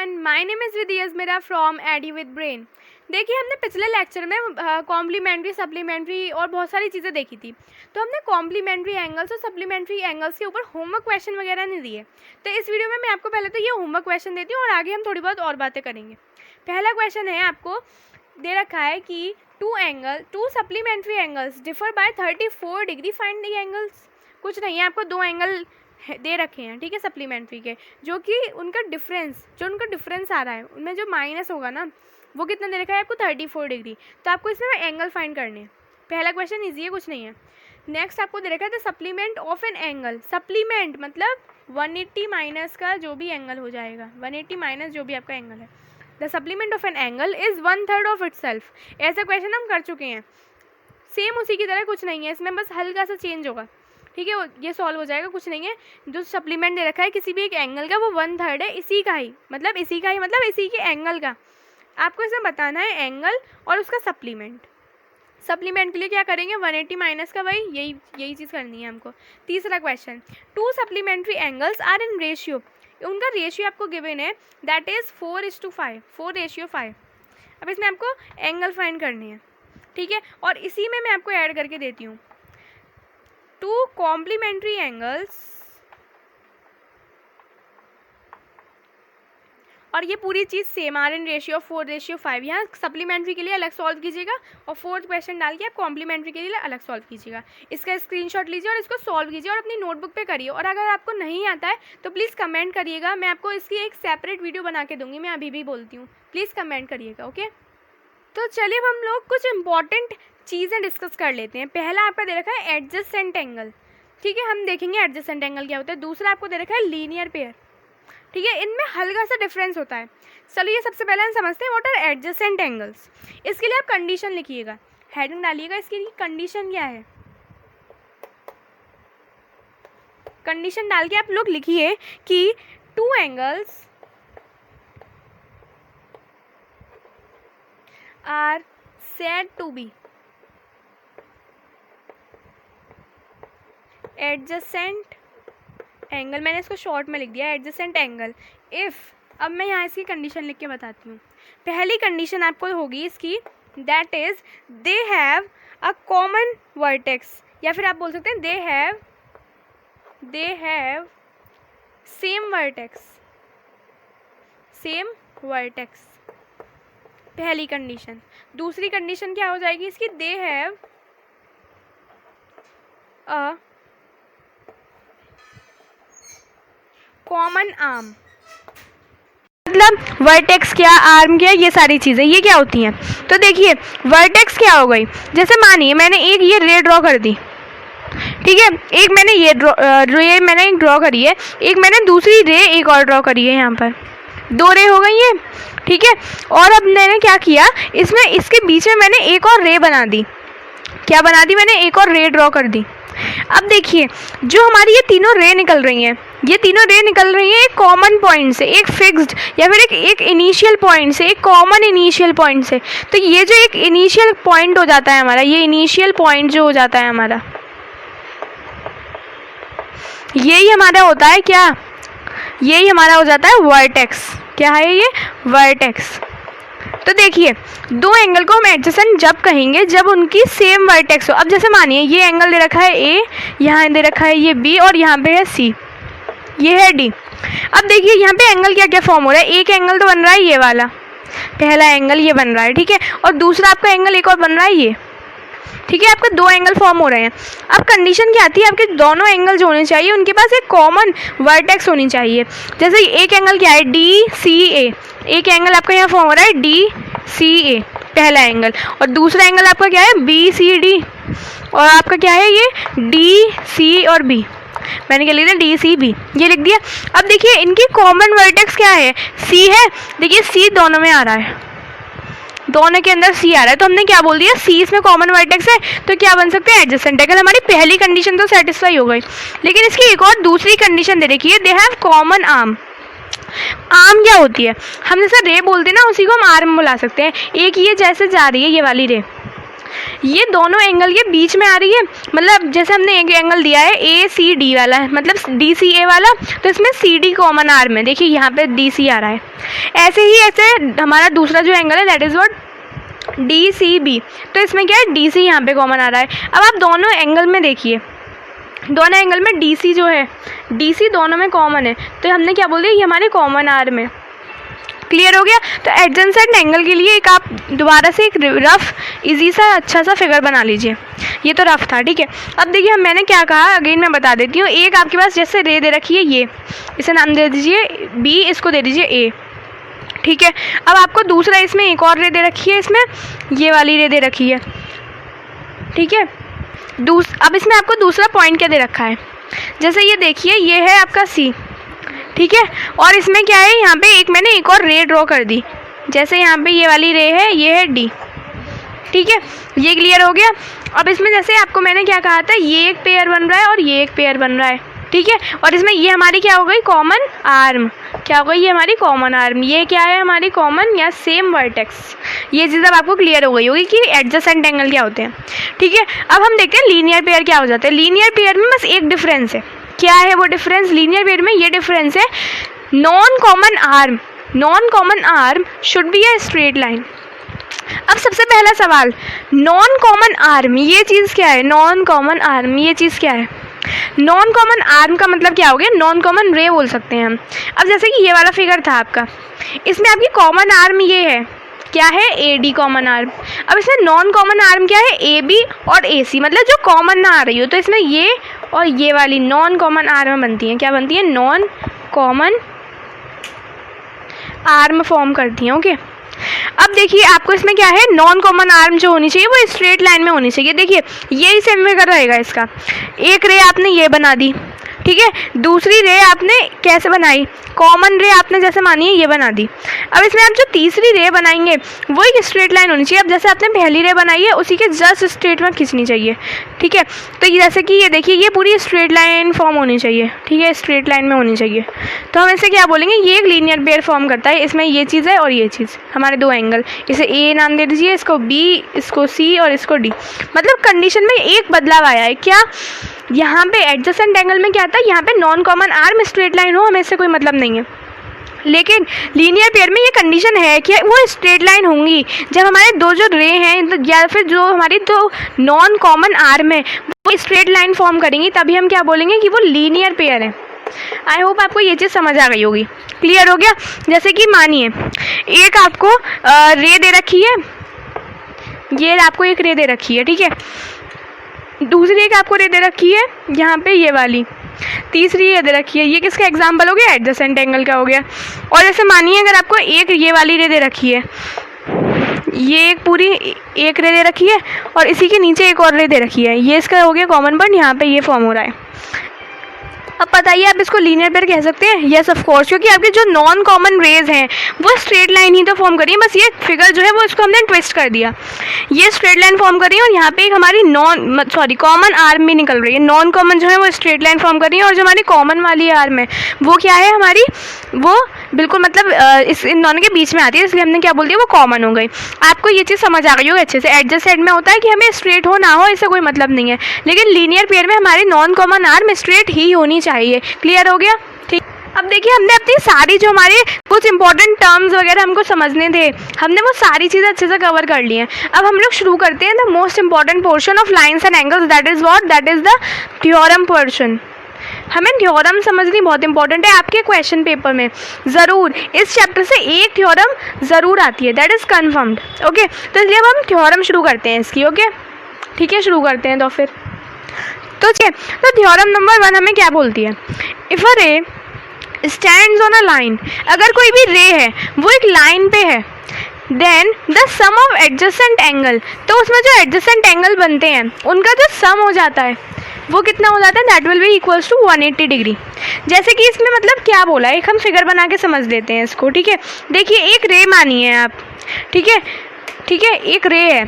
Everyone, my name is विदियस मेरा from AD with brain. देखिए, हमने पिछले लेक्चर में कॉम्प्लीमेंट्री, सप्लीमेंट्री और बहुत सारी चीज़ें देखी थी। तो हमने कॉम्प्लीमेंट्री एंगल्स और सप्लीमेंट्री एंगल्स के ऊपर होमवर्क क्वेश्चन वगैरह नहीं दिए। तो इस वीडियो में मैं आपको पहले तो ये होमवर्क क्वेश्चन देती हूँ और आगे हम थोड़ी बहुत और बातें करेंगे। पहला क्वेश्चन है, आपको दे रखा है कि to supplementary angles differ by 34 degree, find the angles. कुछ नहीं है, आपको दो एंगल दे रखे हैं, ठीक है, सप्लीमेंट्री के, जो कि उनका डिफरेंस आ रहा है, उनमें जो माइनस होगा ना वो कितना दे रखा है आपको 34 डिग्री। तो आपको इसमें एंगल फाइंड करने हैं। पहला क्वेश्चन ईजी है, कुछ नहीं है। नेक्स्ट आपको दे रखा है the supplement of an angle. Supplement मतलब 180 माइनस का जो भी एंगल हो जाएगा, 180 माइनस जो भी आपका एंगल है। The supplement of an angle is 1/3 of itself. ऐसा क्वेश्चन हम कर चुके हैं, सेम उसी की तरह, कुछ नहीं है इसमें, बस हल्का सा चेंज होगा, ठीक है, ये सॉल्व हो जाएगा, कुछ नहीं है। जो सप्लीमेंट दे रखा है किसी भी एक एंगल का, वो 1/3 है इसी का ही मतलब इसी के एंगल का। आपको इसमें बताना है एंगल और उसका सप्लीमेंट। सप्लीमेंट के लिए क्या करेंगे, 180 माइनस का, भाई यही चीज़ करनी है हमको। तीसरा question, two supplementary angles are in ratio. उनका रेशियो आपको गिवन है, दैट इज़ 4:5, 4:5। अब इसमें आपको एंगल फाइंड करनी है, ठीक है, और इसी में मैं आपको ऐड करके देती हूँ टू कॉम्प्लीमेंट्री एंगल्स, और ये पूरी चीज़ सेम आर इन रेशियो 4:5। यहाँ सप्लीमेंट्री के लिए अलग सॉल्व कीजिएगा और फोर्थ क्वेश्चन डाल के आप कॉम्प्लीमेंट्री के लिए अलग सॉल्व कीजिएगा। इसका स्क्रीनशॉट लीजिए और इसको सॉल्व कीजिए और अपनी नोटबुक पे करिए। और अगर आपको नहीं आता है तो प्लीज़ कमेंट करिएगा, मैं आपको इसकी एक सेपरेट वीडियो बना के दूँगी, मैं अभी भी बोलती हूँ, प्लीज़ कमेंट करिएगा, ओके। तो चलिए अब हम लोग कुछ इंपॉर्टेंट चीज़ें डिस्कस कर लेते हैं। पहला आपका दे रखा है एडजेसेंट एंगल, ठीक है, हम देखेंगे एडजेसेंट एंगल क्या होता है। दूसरा आपको दे रखा है लीनियर पेयर, ठीक है, इनमें हल्का सा डिफरेंस होता है। चलिए सबसे पहले हम समझते हैं व्हाट आर एडजेसेंट एंगल्स। इसके लिए आप कंडीशन लिखिएगा, हेडिंग डालिएगा, इसकी कंडीशन क्या है। कंडीशन डाल के आप लोग लिखिए कि two angles are said to be adjacent एंगल। मैंने इसको शॉर्ट में लिख दिया एडजेसेंट एंगल इफ़। अब मैं यहाँ इसकी कंडीशन लिख के बताती हूँ। पहली कंडीशन आपको होगी इसकी, that is they have a common vertex, या फिर आप बोल सकते हैं दे हैव सेम वर्टेक्स, पहली कंडीशन। दूसरी कंडीशन क्या हो जाएगी इसकी, they have a common arm. मतलब वर्टेक्स क्या, आर्म क्या, ये सारी चीज़ें ये क्या होती हैं। तो देखिए वर्टेक्स क्या हो गई, जैसे मानिए मैंने एक ये रे ड्रॉ कर दी, ठीक है, एक मैंने ये रे मैंने ड्रॉ करी है, एक मैंने दूसरी रे एक और ड्रॉ करी है, यहाँ पर 2 रे हो गई है, ठीक है। और अब मैंने क्या किया, इसमें इसके बीच में मैंने एक और रे बना दी। क्या बना दी मैंने, एक और रे ड्रॉ कर दी। अब देखिए जो हमारी ये तीनों रे निकल रही हैं, एक कॉमन पॉइंट से, एक फिक्स्ड या फिर एक इनिशियल पॉइंट से, एक कॉमन इनिशियल पॉइंट से। तो ये जो एक इनिशियल पॉइंट हो जाता है हमारा, ये इनिशियल पॉइंट जो हो जाता है हमारा, यही हमारा होता है क्या, यही हमारा हो जाता है वर्टेक्स। क्या है ये, वर्टेक्स। तो देखिए दो एंगल को हम एडजेसेंट जब कहेंगे जब उनकी सेम वर्टेक्स हो। अब जैसे मानिए ये एंगल दे रखा है ए, यहाँ दे रखा है ये बी, और यहाँ पे है सी, ये है डी। अब देखिए यहाँ पे एंगल क्या क्या फॉर्म हो रहा है, एक एंगल तो बन रहा है ये वाला, पहला एंगल ये बन रहा है, ठीक है, और दूसरा आपका एंगल एक और बन रहा है ये, ठीक है, आपके 2 एंगल फॉर्म हो रहे हैं। अब कंडीशन क्या आती है, आपके दोनों एंगल जो होने चाहिए उनके पास एक कॉमन वर्टेक्स होनी चाहिए। जैसे एक एंगल क्या है, DCA, एक एंगल आपका यहाँ फॉर्म हो रहा है DCA, पहला एंगल, और दूसरा एंगल आपका क्या है BCD, और आपका क्या है ये DC और B। मैंने क्या लिख दिया, DCB, ये लिख दिया। अब देखिए इनकी कॉमन वर्टेक्स क्या है, C है। देखिए C दोनों में आ रहा है, दोनों के अंदर C आ रहा है, तो हमने क्या बोल दिया, C इसमें कॉमन वर्टेक्स है, तो क्या बन सकते हैं, एडजेसेंट एंगल। हमारी पहली कंडीशन तो सेटिस्फाई हो गई, लेकिन इसकी एक और दूसरी कंडीशन दे रखी है, they have common arm. Arm क्या होती है, हम जैसे रे बोलते हैं ना, उसी को हम आर्म बुला सकते हैं। एक ये जैसे जा रही है ये वाली रे, ये दोनों एंगल के बीच में आ रही है, मतलब जैसे हमने एक एंगल दिया है ACD वाला, मतलब DCA वाला, तो इसमें CD कॉमन आर्म है, देखिए यहाँ पे DC आ रहा है। ऐसे ही ऐसे हमारा दूसरा जो एंगल है दैट इज़ व्हाट DCB, तो इसमें क्या है DC यहाँ पे कॉमन आ रहा है। अब आप दोनों एंगल में देखिए, दोनों एंगल में DC जो है, DC दोनों में कॉमन है, तो हमने क्या बोल दिया, ये हमारे कॉमन आर्म है। क्लियर हो गया। तो एडजेसेंट एंगल के लिए एक आप दोबारा से एक रफ इजी सा अच्छा सा फिगर बना लीजिए। ये तो रफ था, ठीक है। अब देखिए मैंने क्या कहा, अगेन मैं बता देती हूँ। एक आपके पास जैसे रे दे रखी है, ये इसे नाम दे दीजिए B, इसको दे दीजिए A, ठीक है। अब आपको दूसरा इसमें एक और रे दे रखी है, इसमें ये वाली रे दे रखी है, ठीक है। अब इसमें आपको दूसरा पॉइंट क्या दे रखा है, जैसे ये देखिए ये है आपका C, ठीक है। और इसमें क्या है, यहाँ पे मैंने एक और रे ड्रॉ कर दी, जैसे यहाँ पे ये वाली रे है, ये है D, ठीक है। ये क्लियर हो गया। अब इसमें जैसे आपको मैंने क्या कहा था, ये एक पेयर बन रहा है और ये एक पेयर बन रहा है, ठीक है। और इसमें ये हमारी क्या हो गई, कॉमन आर्म, क्या हो गई, ये हमारी कॉमन आर्म। ये क्या है, हमारी कॉमन या सेम वर्टेक्स। ये चीज़ अब आपको क्लियर हो गई होगी कि एडजेसेंट एंगल क्या होते हैं, ठीक है। अब हम देखते हैं लीनियर पेयर क्या हो जाते हैं। लीनियर पेयर में बस एक डिफरेंस है, क्या है वो डिफरेंस, लीनियर पेयर में ये डिफरेंस है, non common arm should be a straight line. अब सबसे पहला सवाल, नॉन कॉमन आर्म ये चीज़ क्या है, नॉन कॉमन आर्म ये चीज़ क्या है। नॉन कॉमन आर्म का मतलब क्या हो गया, नॉन कॉमन रे बोल सकते हैं हम। अब जैसे कि ये वाला फिगर था आपका, इसमें आपकी कॉमन आर्म ये है, क्या है, AD कॉमन आर्म। अब इसमें नॉन कॉमन आर्म क्या है, AB और AC, मतलब जो कॉमन ना आ रही हो, तो इसमें ये और ये वाली नॉन कॉमन आर्म बनती हैं, क्या बनती है, नॉन कॉमन आर्म फॉर्म करती हैं, ओके। अब देखिए आपको इसमें क्या है, नॉन कॉमन आर्म जो होनी चाहिए वो स्ट्रेट लाइन में होनी चाहिए। देखिए यही सेम फिगर रहेगा इसका, एक रे आपने ये बना दी, ठीक है। दूसरी रे आपने कैसे बनाई, कॉमन रे आपने जैसे मानी है ये बना दी। अब इसमें आप जो तीसरी रे बनाएंगे वो एक स्ट्रेट लाइन होनी चाहिए। अब जैसे आपने पहली रे बनाई है उसी के जस्ट स्ट्रेट में खींचनी चाहिए, ठीक है। तो ये जैसे कि ये देखिए ये पूरी स्ट्रेट लाइन फॉर्म होनी चाहिए, ठीक है, स्ट्रेट लाइन में होनी चाहिए। तो हम इसे क्या बोलेंगे, ये एक लीनियर पेयर फॉर्म करता है। इसमें ये चीज़ है और ये चीज़, हमारे दो एंगल, इसे A नाम दे दीजिए, इसको B, इसको C और इसको D। मतलब कंडीशन में एक बदलाव आया है, क्या, यहाँ पे एडजेसेंट एंगल में क्या था, यहाँ पे non common arm straight line हो, हमें इससे कोई मतलब नहीं है। लेकिन लीनियर पेयर में ये कंडीशन है कि वो स्ट्रेट लाइन होंगी जब हमारे दो जो रे हैं या फिर जो हमारी दो नॉन कॉमन आर्म है वो स्ट्रेट लाइन फॉर्म करेंगी, तभी हम क्या बोलेंगे कि वो लीनियर पेयर है। आई होप आपको ये चीज़ समझ आ गई होगी, क्लियर हो गया। जैसे कि मानिए एक आपको रे दे रखी है, ये आपको एक रे दे रखी है, ठीक है। दूसरी एक आपको रे दे रखी है यहाँ पे ये वाली, तीसरी ये दे रखी है, ये किसका एग्जाम्पल हो गया, एडजेसेंट एंगल का हो गया। और जैसे मानिए अगर आपको एक ये वाली रे दे रखी है, ये एक पूरी एक रे दे रखी है और इसी के नीचे एक और रे दे रखी है, ये इसका हो गया कॉमन पॉइंट, यहाँ पे ये फॉर्म हो रहा है। अब बताइए आप इसको लीनियर पेयर कह सकते हैं, यस ऑफ कोर्स, क्योंकि आपके जो नॉन कॉमन रेज हैं वो स्ट्रेट लाइन ही तो फॉर्म करी है, बस ये फिगर जो है वो इसको हमने ट्विस्ट कर दिया, ये स्ट्रेट लाइन फॉर्म करी है और यहाँ पे एक हमारी कॉमन आर्म भी निकल रही है। नॉन कॉमन जो है वो स्ट्रेट लाइन फॉर्म कर रही है और जो हमारी कॉमन वाली आर्म है वो क्या है हमारी, वो बिल्कुल मतलब इन दोनों के बीच में आती है, इसलिए हमने क्या बोल दिया, वो कॉमन हो गई। आपको ये चीज़ समझ आ गई होगी अच्छे से। एडजेसेंट में होता है कि हमें स्ट्रेट हो ना हो इससे कोई मतलब नहीं है, लेकिन लीनियर पेयर में हमारी नॉन कॉमन आर्म स्ट्रेट ही होनी चाहिए। क्लियर हो गया, ठीक। अब देखिए हमने अपनी सारी जो हमारे कुछ इंपॉर्टेंट टर्म्स वगैरह हमको समझने थे, हमने वो सारी चीज़ें अच्छे से कवर कर ली हैं। अब हम लोग शुरू करते हैं the most important portion of lines and angles, that is what, that is the theorem portion. हमें थ्योरम समझनी बहुत इंपॉर्टेंट है, आपके क्वेश्चन पेपर में ज़रूर इस चैप्टर से एक थ्योरम ज़रूर आती है, दैट इज़ कन्फर्म्ड, ओके। तो इसलिए अब हम थ्योरम शुरू करते हैं इसकी, ओके, ठीक है, शुरू करते हैं। तो फिर तो थ्योरम नंबर 1 हमें क्या बोलती है, इफ़ अ रे स्टैंड्स ऑन अ लाइन, अगर कोई भी रे है वो एक लाइन पे है, then the sum of adjacent angle, तो उसमें जो एडजेसेंट एंगल बनते हैं उनका जो सम हो जाता है वो कितना हो जाता है, that will be equals to 180 degree. जैसे कि इसमें मतलब क्या बोला है, एक हम फिगर बना के समझ लेते हैं इसको, ठीक है। देखिए एक रे मानिए आप, ठीक है, ठीक है, एक रे है,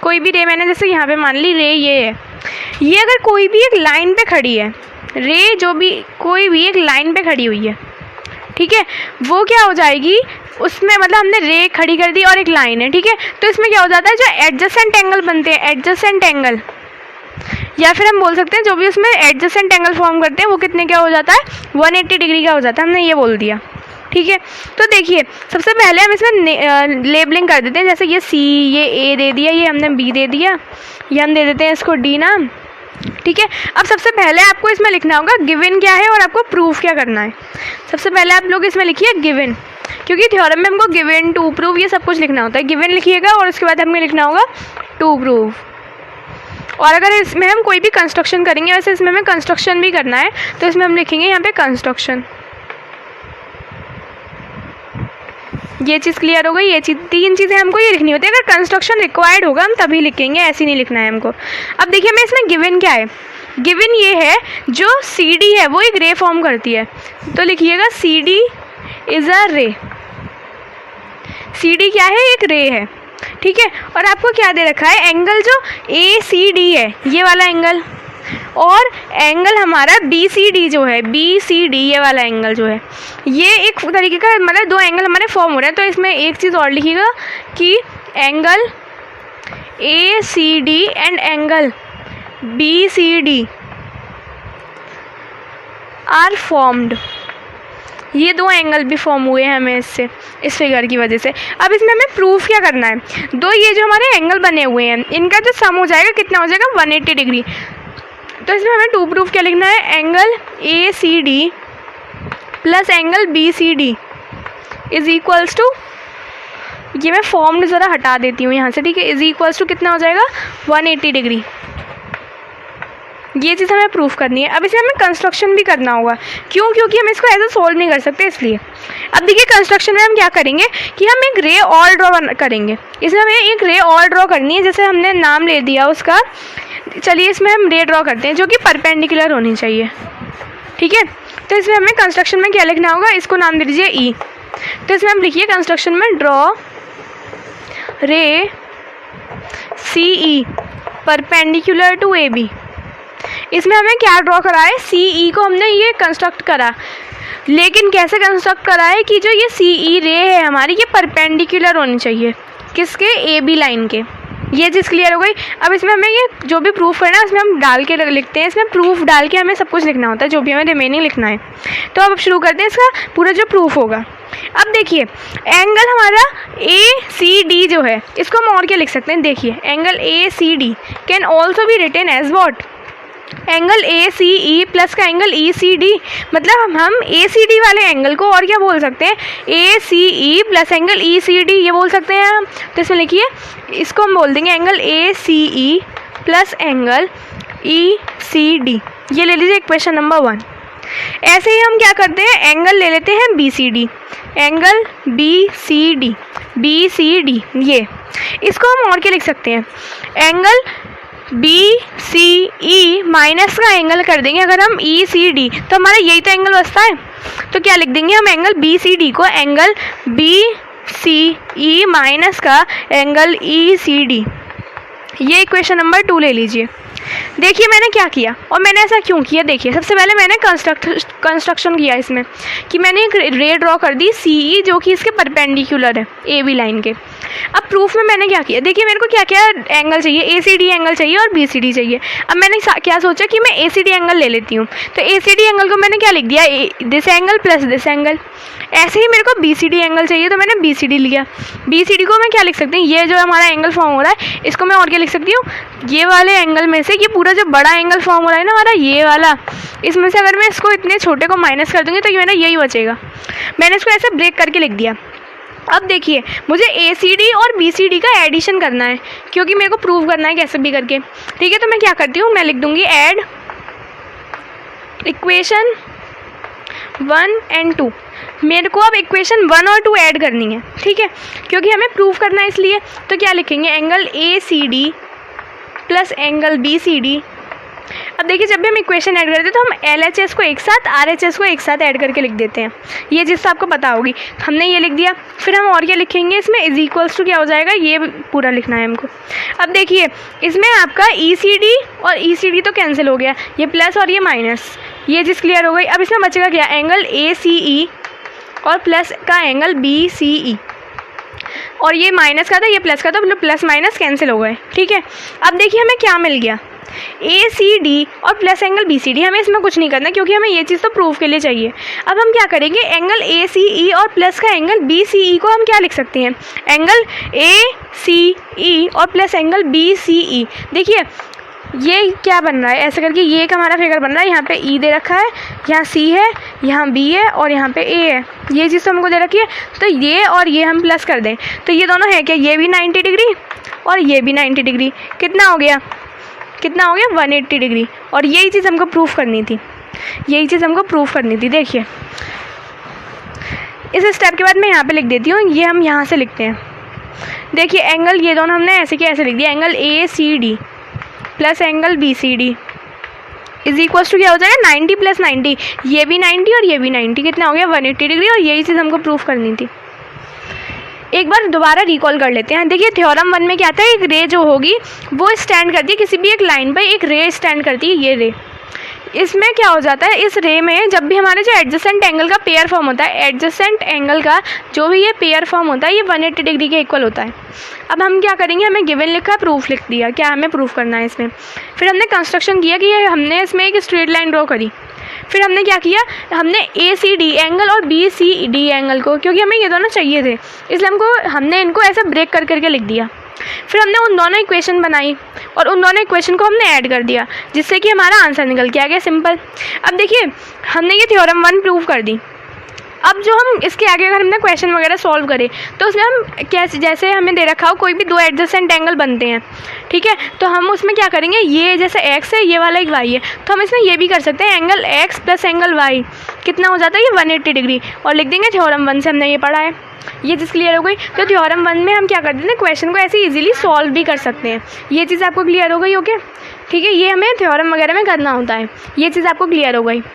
कोई भी रे, मैंने जैसे यहाँ पे मान ली रे ये है, ये अगर कोई भी एक लाइन पे खड़ी है, रे जो भी कोई भी एक लाइन पे खड़ी हुई है, ठीक है, वो क्या हो जाएगी, उसमें मतलब हमने रे खड़ी कर दी और एक लाइन है, ठीक है। तो इसमें क्या हो जाता है, जो एडजेसेंट एंगल बनते हैं, एडजेसेंट एंगल, या फिर हम बोल सकते हैं जो भी उसमें एडजेसेंट एंगल फॉर्म करते हैं वो कितने क्या हो जाता है, 180 डिग्री का हो जाता है, हमने ये बोल दिया, ठीक है। तो देखिए सबसे पहले हम इसमें लेबलिंग कर देते हैं, जैसे ये सी, ये ए दे दिया, ये हमने बी दे दिया, ये हम दे देते हैं इसको डी नाम, ठीक है। अब सबसे पहले आपको इसमें लिखना होगा गिवन क्या है और आपको प्रूफ क्या करना है। सबसे पहले आप लोग इसमें लिखिए गिवन, क्योंकि थ्योरम में हमको गिवन, टू प्रूव, ये सब कुछ लिखना होता है। गिवन लिखिएगा और उसके बाद हमें लिखना होगा टू प्रूव। और अगर इसमें हम कोई भी कंस्ट्रक्शन करेंगे, वैसे इसमें हमें कंस्ट्रक्शन भी करना है, तो इसमें हम लिखेंगे यहाँ पे कंस्ट्रक्शन। ये चीज़ क्लियर हो गई। ये चीज़, तीन चीज़ें हमको ये लिखनी होती है। अगर कंस्ट्रक्शन रिक्वायर्ड होगा हम तभी लिखेंगे, ऐसे नहीं लिखना है हमको। अब देखिए हमें इसमें गिवन क्या है, गिवन ये है जो सी डी है वो एक रे फॉर्म करती है, तो लिखिएगा सी डी इज़ अ रे। सी डी क्या है, एक रे है, ठीक है। और आपको क्या दे रखा है, एंगल जो ए सी डी है ये वाला एंगल, और एंगल हमारा बी सी डी जो है, बी सी डी ये वाला एंगल जो है, ये एक तरीके का मतलब दो एंगल हमारे फॉर्म हो रहे हैं। तो इसमें एक चीज़ और लिखिएगा कि angle A C D and angle B C D are formed. ये दो एंगल भी फॉर्म हुए हैं हमें इससे, इस फिगर की वजह से। अब इसमें हमें प्रूफ क्या करना है, दो ये जो हमारे एंगल बने हुए हैं इनका जो सम हो जाएगा कितना हो जाएगा, 180 डिग्री। तो इसमें हमें टू प्रूफ क्या लिखना है, angle A C D plus angle B C D is equals to, ये मैं फॉर्म ज़रा हटा देती हूँ यहाँ से, ठीक है, इज इक्वल्स टू कितना हो जाएगा, 180 डिग्री। ये चीज़ हमें प्रूफ करनी है। अब इसमें हमें कंस्ट्रक्शन भी करना होगा, क्यों, क्योंकि हम इसको ऐसे सोल्व नहीं कर सकते इसलिए। अब देखिए कंस्ट्रक्शन में हम क्या करेंगे कि हम एक रे और ड्रॉ करेंगे। इसमें हमें एक रे और ड्रॉ करनी है, जैसे हमने नाम ले दिया उसका, चलिए इसमें हम रे ड्रॉ करते हैं जो कि परपेंडिकुलर होनी चाहिए, ठीक है। तो इसमें हमें कंस्ट्रक्शन में क्या लिखना होगा, इसको नाम दे दीजिए ई। तो इसमें हम लिखिए कंस्ट्रक्शन में draw ray C E perpendicular to A B. इसमें हमें क्या ड्रॉ करा है, सी ई को हमने ये कंस्ट्रक्ट करा, लेकिन कैसे कंस्ट्रक्ट करा है कि जो ये सी ई रे है हमारी ये परपेंडिकुलर होनी चाहिए किसके, ए बी लाइन के। ये चीज़ क्लियर हो गई। अब इसमें हमें ये जो भी प्रूफ है ना इसमें हम डाल के लिखते हैं, इसमें प्रूफ डाल के हमें सब कुछ लिखना होता है जो भी हमें रिमेनिंग लिखना है। तो अब शुरू करते हैं इसका पूरा जो प्रूफ होगा। अब देखिए एंगल हमारा ए सी डी जो है इसको हम और क्या लिख सकते हैं, देखिए angle A C D can also be written as what, angle A C E plus का एंगल ई सी डी। मतलब हम ए सी डी वाले एंगल को और क्या बोल सकते हैं, A C E plus angle E C D, ये बोल सकते हैं हम। तो इसमें लिखिए इसको हम बोल देंगे angle A C E plus angle E C D. ये ले लीजिए इक्वेशन नंबर 1। ऐसे ही हम क्या करते हैं, एंगल ले लेते हैं B C D, angle B C D, B C D, ये इसको हम और क्या लिख सकते हैं, angle B C E minus का एंगल कर देंगे अगर हम ई सी डी, तो हमारा यही तो एंगल बचता है। तो क्या लिख देंगे हम, एंगल बी सी डी को angle B C E minus का एंगल ई सी डी। ये इक्वेशन नंबर 2 ले लीजिए। देखिए मैंने क्या किया और मैंने ऐसा क्यों किया, देखिए सबसे पहले मैंने कंस्ट्रक्शन किया इसमें कि मैंने एक रे ड्रॉ कर दी सी ई जो कि इसके परपेंडिकुलर है ए बी लाइन के। अब प्रूफ में मैंने क्या किया, देखिए मेरे को क्या क्या एंगल चाहिए, ए सी डी एंगल चाहिए और बी सी डी चाहिए। अब मैंने क्या सोचा कि मैं ए सी डी एंगल ले लेती हूँ, तो ए सी डी एंगल को मैंने क्या लिख दिया, this angle plus this angle. ऐसे ही मेरे को बी सी डी एंगल चाहिए तो मैंने बी सी डी लिया। बी सी डी को मैं क्या लिख सकती हूँ, ये जो हमारा एंगल फॉर्म हो रहा है इसको मैं और क्या लिख सकती हूँ, ये वाले एंगल में से ये पूरा जो बड़ा एंगल फॉर्म हो रहा है ना हमारा ये वाला, इसमें से अगर मैं इसको इतने छोटे को माइनस कर दूँगी तो ये मेरा यही बचेगा। मैंने इसको ऐसे ब्रेक करके लिख दिया। अब देखिए मुझे ए सी डी और बी सी डी का एडिशन करना है क्योंकि मेरे को प्रूव करना है कैसे भी करके, ठीक है। तो मैं क्या करती हूँ, मैं लिख दूँगी ऐड इक्वेशन 1 and 2। मेरे को अब इक्वेशन 1 और 2 ऐड करनी है, ठीक है, क्योंकि हमें प्रूफ करना है इसलिए। तो क्या लिखेंगे, angle A C D plus angle B C D. अब देखिए जब भी हम इक्वेशन ऐड करते हैं तो हम एल एच एस को एक साथ, आर एच एस को एक साथ ऐड करके लिख देते हैं, ये चीज़ आपको पता होगी। हमने ये लिख दिया, फिर हम और क्या लिखेंगे इसमें, इज इक्वल्स टू क्या हो जाएगा, ये पूरा लिखना है हमको। अब देखिए इसमें आपका ई सी डी और ई सी डी तो कैंसिल हो गया, ये प्लस और ये माइनस, ये चीज़ क्लियर हो गई। अब इसमें बचेगा क्या, एंगल ए सी ई और प्लस का एंगल BCE, और ये माइनस का था, ये प्लस का था, मतलब प्लस माइनस कैंसिल हो गए। ठीक है, अब देखिए हमें क्या मिल गया, ACD और प्लस एंगल BCD। हमें इसमें कुछ नहीं करना क्योंकि हमें ये चीज़ तो प्रूफ के लिए चाहिए। अब हम क्या करेंगे, एंगल ACE और प्लस का एंगल BCE को हम क्या लिख सकते हैं, एंगल ACE और प्लस एंगल BCE। देखिए ये क्या बन रहा है, ऐसे करके ये एक हमारा फिगर बन रहा है, यहाँ पे E दे रखा है, यहाँ C है, यहाँ B है और यहाँ पे A है, ये चीज़ तो हमको दे रखी है। तो ये और ये हम प्लस कर दें तो ये दोनों है क्या, ये भी 90 डिग्री और ये भी 90 डिग्री। कितना हो गया 180 डिग्री। और यही चीज़ हमको प्रूफ करनी थी, देखिए इस स्टेप के बाद मैं यहाँ पे लिख देती हूँ, ये हम यहाँ से लिखते हैं। देखिए एंगल ये दोनों हमने ऐसे के ऐसे लिख दिया, angle ACD plus angle BCD is equal to क्या हो जाएगा, 90 प्लस 90, ये भी 90 और ये भी 90, कितना हो गया 180 डिग्री। और यही चीज़ हमको प्रूफ करनी थी। एक बार दोबारा रिकॉल कर लेते हैं। देखिए थ्योरम 1 में क्या था, एक रे जो होगी वो स्टैंड करती है किसी भी एक लाइन पर, एक रे स्टैंड करती है, ये रे। इसमें क्या हो जाता है, इस रे में जब भी हमारे जो एडजेसेंट एंगल का पेयर फॉर्म होता है, एडजेसेंट एंगल का जो भी ये पेयर फॉर्म होता है, ये 180 डिग्री के इक्वल होता है। अब हम क्या करेंगे, हमें गिवन लिखा, प्रूफ लिख दिया, क्या हमें प्रूफ करना है इसमें। फिर हमने कंस्ट्रक्शन किया कि ये हमने इसमें एक स्ट्रेट लाइन ड्रॉ करी। फिर हमने क्या किया, हमने ACD एंगल और BCD एंगल को, क्योंकि हमें ये दोनों चाहिए थे इसलिए हमने इनको ऐसे ब्रेक कर करके लिख दिया। फिर हमने उन दोनों इक्वेशन बनाई और उन दोनों इक्वेशन को हमने ऐड कर दिया, जिससे कि हमारा आंसर निकल के आ गया, सिंपल। अब देखिए हमने ये थ्योरम 1 प्रूव कर दी। अब जो हम इसके आगे अगर हमने क्वेश्चन वगैरह सॉल्व करे तो उसमें हम कैसे, जैसे हमें दे रखा हो कोई भी दो एडजेसेंट एंगल बनते हैं, ठीक है, तो हम उसमें क्या करेंगे, ये जैसे x है, ये वाला एक y है, तो हम इसमें ये भी कर सकते हैं, angle x plus angle y कितना हो जाता है, ये 180 डिग्री, और लिख देंगे थ्योरम 1 से हमने ये पढ़ा है। ये चीज़ क्लियर हो गई। तो थ्योरम 1 में हम क्या करते हैं, क्वेश्चन को ऐसे इजीली सॉल्व भी कर सकते हैं। ये चीज़ आपको क्लियर हो गई, ओके, ठीक है, ये हमें थ्योरम वगैरह में करना होता है, ये चीज़ आपको क्लियर हो गई।